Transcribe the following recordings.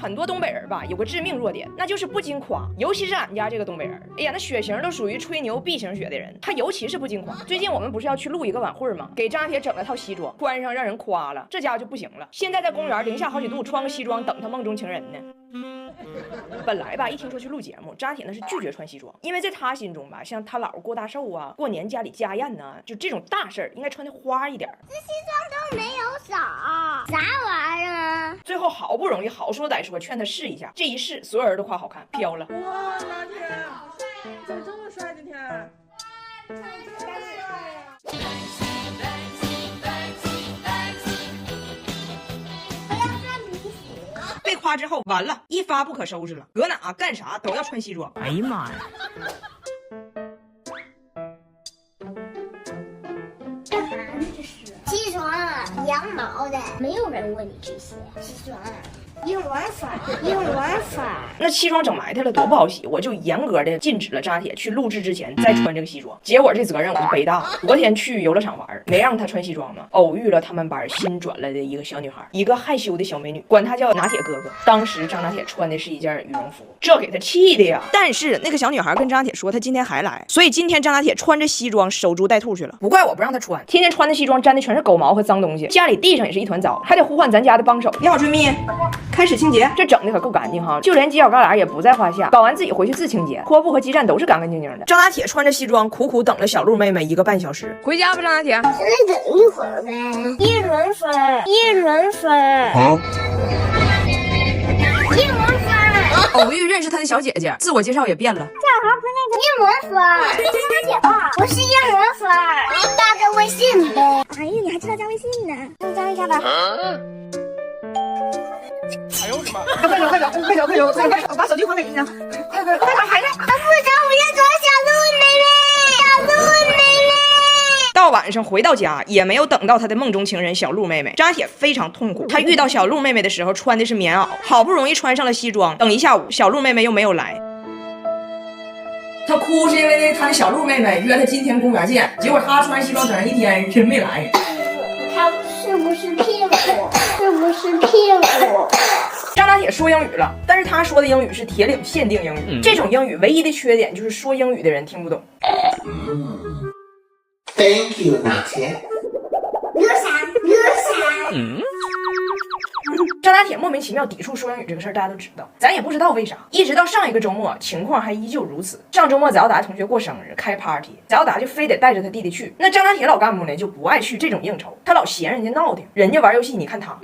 很多东北人吧，有个致命弱点，那就是不经夸，尤其是俺家这个东北人，哎呀，那血型都属于吹牛 B 型血的人，他尤其是不经夸。最近我们不是要去录一个晚会吗？给张家铁整了套西装，穿上让人夸了，这家伙就不行了，现在在公园零下好几度，穿个西装等他梦中情人呢。本来吧，一听说去录节目，张铁那是拒绝穿西装，因为在他心中吧，像他姥过大寿啊、过年家里家宴呐，就这种大事儿，应该穿的花一点。这西装都没有手，啥玩意儿？最后好不容易好说歹说劝他试一下，这一试，所有人都夸好看，飘了。哇，拿铁，怎么这么帅？今天。被夸之后，完了，一发不可收拾了，搁哪干啥都要穿西装。哎呀妈呀！干啥呢这是？西装啊，羊毛的，没有人问你这些。西装啊，用玩法，用玩法。那西装整埋汰了，多不好洗，我就严格的禁止了张铁去录制之前再穿这个西装。结果这责任我就背大了。昨天去游乐场玩，没让他穿西装嘛，偶遇了他们班新转来的一个小女孩，一个害羞的小美女，管她叫拿铁哥哥。当时张拿铁穿的是一件羽绒服，这给他气的呀。但是那个小女孩跟张拿铁说，她今天还来，所以今天张拿铁穿着西装守株待兔去了。不怪我不让他穿，天天穿的西装沾的全是狗毛和脏东西，家里地上也是一团糟，还得呼唤咱家的帮手。你好，春蜜。开始清洁，这整的可够干净哈，就连犄角旮旯也不在话下。搞完自己回去自清洁，拖布和基站都是干干净净的。张拿铁穿着西装，苦苦等了小鹿妹妹1个半小时。回家吧，张拿铁。再等一会儿呗。一轮分，一轮分。啊？一轮分。偶遇认识他的小姐姐，自我介绍也变了。这还不是那个一轮分？张姐吧，我是一轮分。你加个微信呗。哎呀，你还知道加微信呢？那加一下吧。哎呦我的妈！快手，把手机还给你呢！快还呢！不找我要找小鹿妹妹，小鹿妹妹。到晚上回到家，也没有等到他的梦中情人小鹿妹妹。张铁非常痛苦，他遇到小鹿妹妹的时候穿的是棉袄，好不容易穿上了西装，等一下午，小鹿妹妹又没有来。他哭是因为他的小鹿妹妹约他今天公园见，结果他穿西装整1天，真没来。他是不是骗我？是不是骗我？张拿铁说英语了，但是他说的英语是铁岭限定英语，这种英语唯一的缺点就是说英语的人听不懂。Thank you, 拿铁。有啥？张拿铁莫名其妙抵触说英语这个事儿，大家都知道，咱也不知道为啥。一直到上一个周末，情况还依旧如此。上周末翟耀达同学过生日开 party， 翟耀达就非得带着他弟弟去。那张拿铁老干部呢就不爱去这种应酬，他老嫌人家闹腾，人家玩游戏，你看他。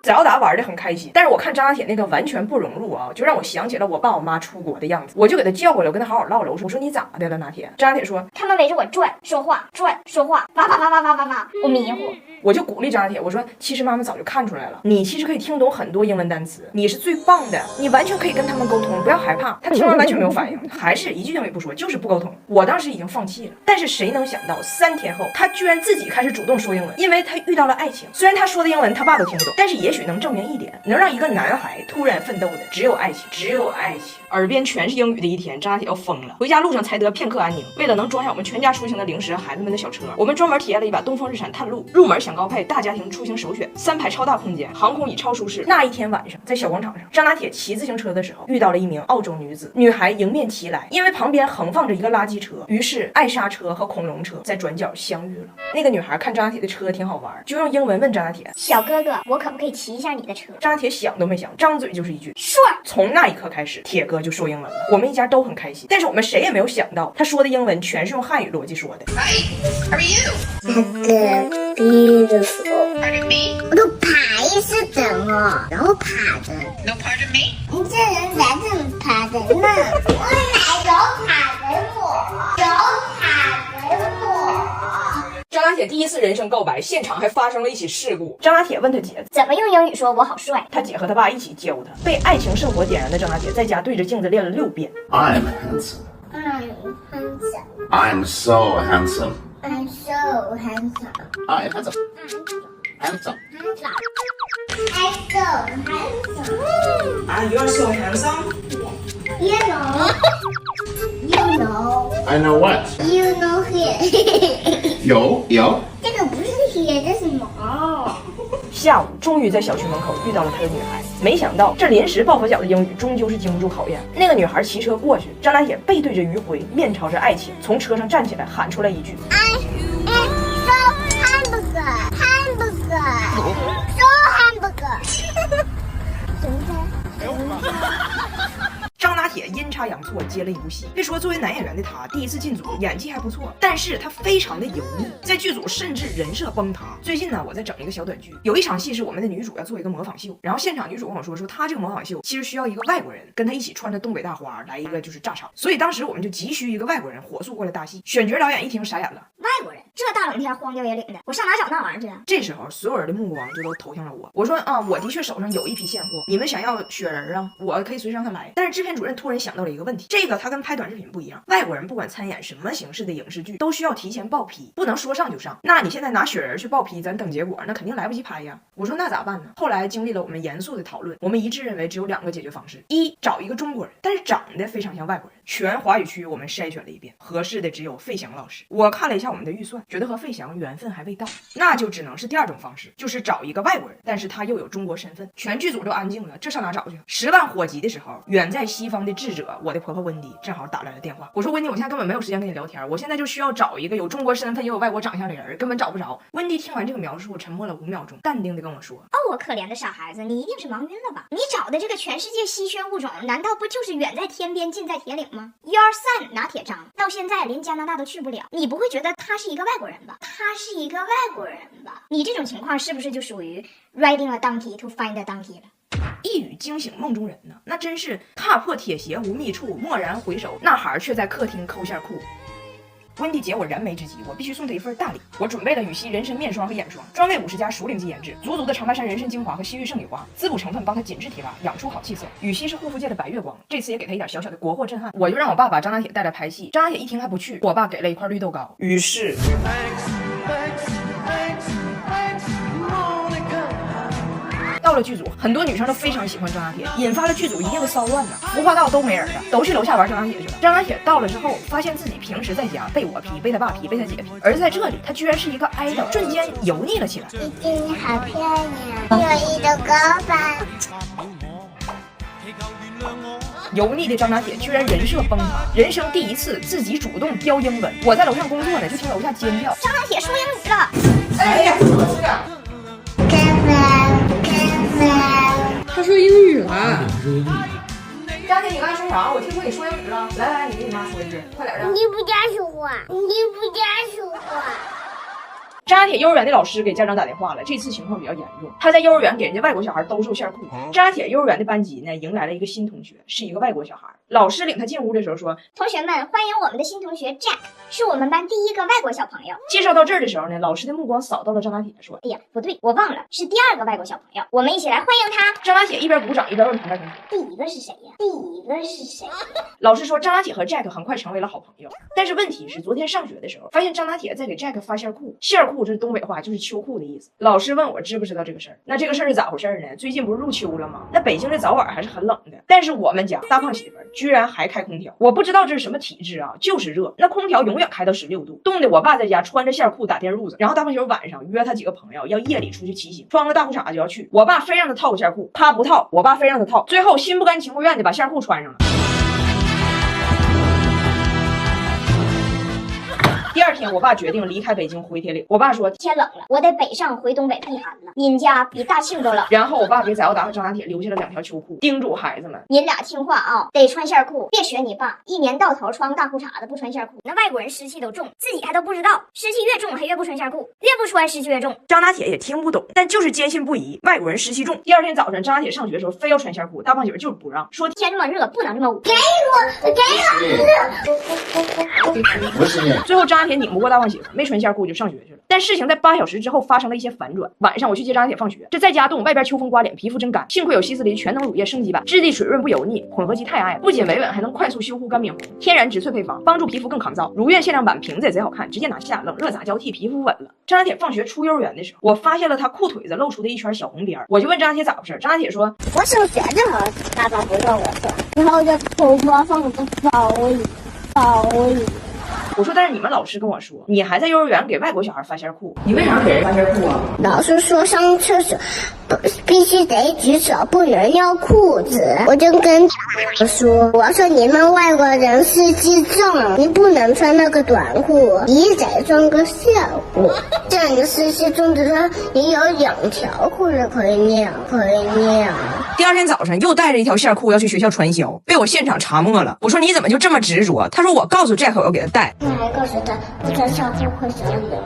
翟耀达玩得很开心，但是我看张拿铁那个完全不融入啊，就让我想起了我爸我妈出国的样子。我就给他叫过来，我跟他好好唠唠。我说你咋的了，拿铁？张拿铁说他们围着我转说话，哇，我迷糊。我就鼓励张拿铁，我说其实妈妈早就看出来了，你其实可以听懂很多英文单词，你是最棒的，你完全可以跟他们沟通，不要害怕。他听完完全没有反应，还是一句英语不说，就是不沟通。我当时已经放弃了，但是谁能想到3天后，他居然自己开始主动说英文，因为他遇到了爱情。虽然他说的英文他爸都听不懂，但是也许能证明一点，能让一个男孩突然奋斗的只有爱情，只有爱情。耳边全是英语的一天，张拿铁要疯了。回家路上才得片刻安宁。为了能装下我们全家出行的零食和孩子们的小车，我们专门体验了一把东风日产探路，入门享高配，大家庭出行首选，3排超大空间，航空椅超舒适。那一天晚上，在小广场上，张拿铁骑自行车的时候，遇到了一名澳洲女子。女孩迎面骑来，因为旁边横放着一个垃圾车，于是艾莎车和恐龙车在转角相遇了。那个女孩看张拿铁的车挺好玩，就用英文问张拿铁：“小哥哥，我可不可以骑一下你的车？”张拿铁想都没想，张嘴就是一句：“说。”从那一刻开始，铁哥就说英文了。我们一家都很开心，但是我们谁也没有想到，他说的英文全是用汉语逻辑说的。Hi, how are you? Beautiful. Pardon me? 我都爬一次等哦，然后爬的。 No, pardon me? 你这人咋这么爬的呢？我哪有爬的我？有爬的我。张拿铁第一次人生告白，现场还发生了一起事故。张拿铁问他姐怎么用英语说我好帅？他姐和他爸一起教他。被爱情圣火点燃的张拿铁，在家对着镜子练了6遍。I'm handsome. I'm handsome. I'm so handsome. I'm so handsome. I'm handsome. Handsome. I'm so handsome. You're so handsome. You know. You know. I know what? You know him. 有。这个不是铁，这是毛。下午终于在小区门口遇到了他的女孩，没想到这临时抱佛脚的英语终究是经不住考验。那个女孩骑车过去，张大铁背对着余晖，面朝着爱情，从车上站起来，喊出来一句 I so hamburger. So hamburger. 张大铁阴差阳错接了一部戏。别说作为男演员的他第一次进组，演技还不错，但是他非常的油腻，在剧组甚至人设崩塌。最近呢，我在整一个小短剧，有一场戏是我们的女主要做一个模仿秀，然后现场女主跟我说她这个模仿秀其实需要一个外国人跟她一起穿着东北大花来一个就是炸场，所以当时我们就急需一个外国人火速过来搭戏。选角导演一听傻眼了，外国人这大冷天荒郊野岭的，我上哪找那玩意儿去啊？这时候所有人的目光就都投向了我。我说啊，我的确手上有一批现货，你们想要雪人啊，我可以随时让他来。但是制片主任突然想到了一个问题，这个他跟拍短视频不一样，外国人不管参演什么形式的影视剧，都需要提前报批，不能说上就上。那你现在拿雪人去报批，咱等结果，那肯定来不及拍呀。我说那咋办呢？后来经历了我们严肃的讨论，我们一致认为只有2个解决方式：一，找一个中国人，但是长得非常像外国人。全华语区我们筛选了一遍，合适的只有费翔老师。我看了一下我们的预算，觉得和费翔缘分还未到，那就只能是第2种方式，就是找一个外国人，但是他又有中国身份。全剧组都安静了，这上哪找去？10万火急的时候，远在西方的智者，我的婆婆温迪正好打来了电话。我说温迪，我现在根本没有时间跟你聊天，我现在就需要找一个有中国身份又有外国长相的人，根本找不着。温迪听完这个描述，沉默了5秒钟，淡定的跟我说：哦，我可怜的傻孩子，你一定是忙晕了吧？你找的这个全世界稀缺物种，难道不就是远在天边近在铁岭吗？ Your son 拿铁章到现在连加拿大都去不了，你不会觉得他是一个外国人吧？他是一个外国人吧？你这种情况是不是就属于 riding a donkey to find a donkey 了？一语惊醒梦中人呢，那真是踏破铁鞋无觅处，蓦然回首，那孩儿却在客厅抠线裤。温迪姐我燃眉之急，我必须送她一份大礼。我准备了羽西人参面霜和眼霜，专为50+熟龄肌研制，足的长白山人参精华和西域圣女花，滋补成分帮她紧致提拉，养出好气色。羽西是护肤界的白月光，这次也给她一点小小的国货震撼。我就让我爸把张大铁带来拍戏，张大铁一听还不去，我爸给了一块绿豆糕。于是到了剧组，很多女生都非常喜欢张大铁，引发了剧组一定的骚乱呢。服化道都没人了，都去楼下玩张大铁去了。张大铁到了之后，发现自己平时在家被我批，被他爸批，被他姐批，而在这里，他居然是一个爱豆，瞬间油腻了起来。弟弟你好漂亮，有一个高吧。油腻的张大铁居然人设崩塌，人生第一次自己主动飙英文。我在楼上工作呢，就听楼下尖叫，张大铁说英语了。哎呀，他说英语了。张大铁，你刚才说啥？我听说你说英语了。来，你跟你妈说一句，快点的。你不加说话，你不加说话。张大铁幼儿园的老师给家长打电话了，这次情况比较严重，他在幼儿园给人家外国小孩兜售线裤。张大铁幼儿园的班级呢，迎来了一个新同学，是一个外国小孩。老师领他进屋的时候说：“同学们，欢迎我们的新同学 Jack， 是我们班第1个外国小朋友。”介绍到这儿的时候呢，老师的目光扫到了张大铁，说：“哎呀，不对，我忘了，是第2个外国小朋友，我们一起来欢迎他。”张大铁一边鼓掌一边问旁边同学：“第1个是谁呀？第1个是谁？”老师说张大铁和 Jack 很快成为了好朋友，但是问题是昨天上学的时候，发现张大铁在给 Jack 发线裤，线裤这是东北话，就是秋裤的意思。老师问我知不知道这个事儿，那这个事儿是咋回事呢？最近不是入秋了吗？那北京的早晚还是很冷的，但是我们家大胖媳妇居然还开空调，我不知道这是什么体质啊，就是热，那空调永远开到16度，冻得我爸在家穿着线裤打电褥子。然后大胖媳妇晚上约他几个朋友要夜里出去骑行，穿个大裤衩就要去，我爸非让他套个线裤，他不套，我爸非让他套，最后心不甘情不愿的把线裤穿上了。第2天，我爸决定离开北京回铁岭。我爸说天冷了，我得北上回东北避寒了。您家比大庆都冷。然后我爸给载奥达和张大铁留下了2条秋裤，叮嘱孩子们：您俩听话啊，得穿线裤，别学你爸，一年到头穿个大裤衩子不穿线裤。那外国人湿气都重，自己还都不知道，湿气越重还越不穿线裤，越不穿湿气越重。张大铁也听不懂，但就是坚信不疑，外国人湿气重。第2天早上，张大铁上学的时候非要穿线裤，大胖媳妇就是不让，说天这么热，不能这么捂。给我。不是你。最后张大铁拧不过大胖媳妇，没穿线裤就上学去了。但事情在8小时之后发生了一些反转。晚上我去接张大铁放学，这在家冻，外边秋风刮脸，皮肤真干。幸亏有希思黎全能乳液升级版，质地水润不油腻，混合肌太爱了，不仅维稳，还能快速修护干敏红，天然植萃配方，帮助皮肤更抗造。如愿限量版瓶子也贼好看，直接拿下，冷热咋交替，皮肤稳了。张大铁放学出幼儿园的时候，我发现了他裤腿子露出的一圈小红边，我就问张大铁咋回事。张大铁说：“我上学正好爸爸不让我穿，然后就偷摸放我的包里。我说，但是你们老师跟我说，你还在幼儿园给外国小孩发线裤，你为啥给人发线裤啊？老师说上厕所必须得举手，不能要裤子。我就跟说，我说你们外国人司机证，你不能穿那个短裤，你得穿个线裤。这样你司机证的说你有2条裤子可以念。第二天早上又带着一条线裤要去学校传销，被我现场查没了。我说你怎么就这么执着？他说我告诉 Jack 我要给他带。我还告诉他不穿校裤会长脸。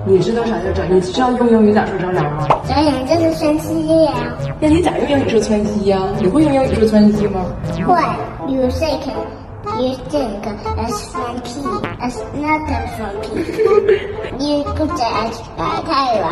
你知道啥叫整？你知道用英语咋说张良吗？长脸就是穿西呀。那你咋用英语说穿西呀？你会用英语说穿西吗？会 you think as funky as not funky 你不在改太远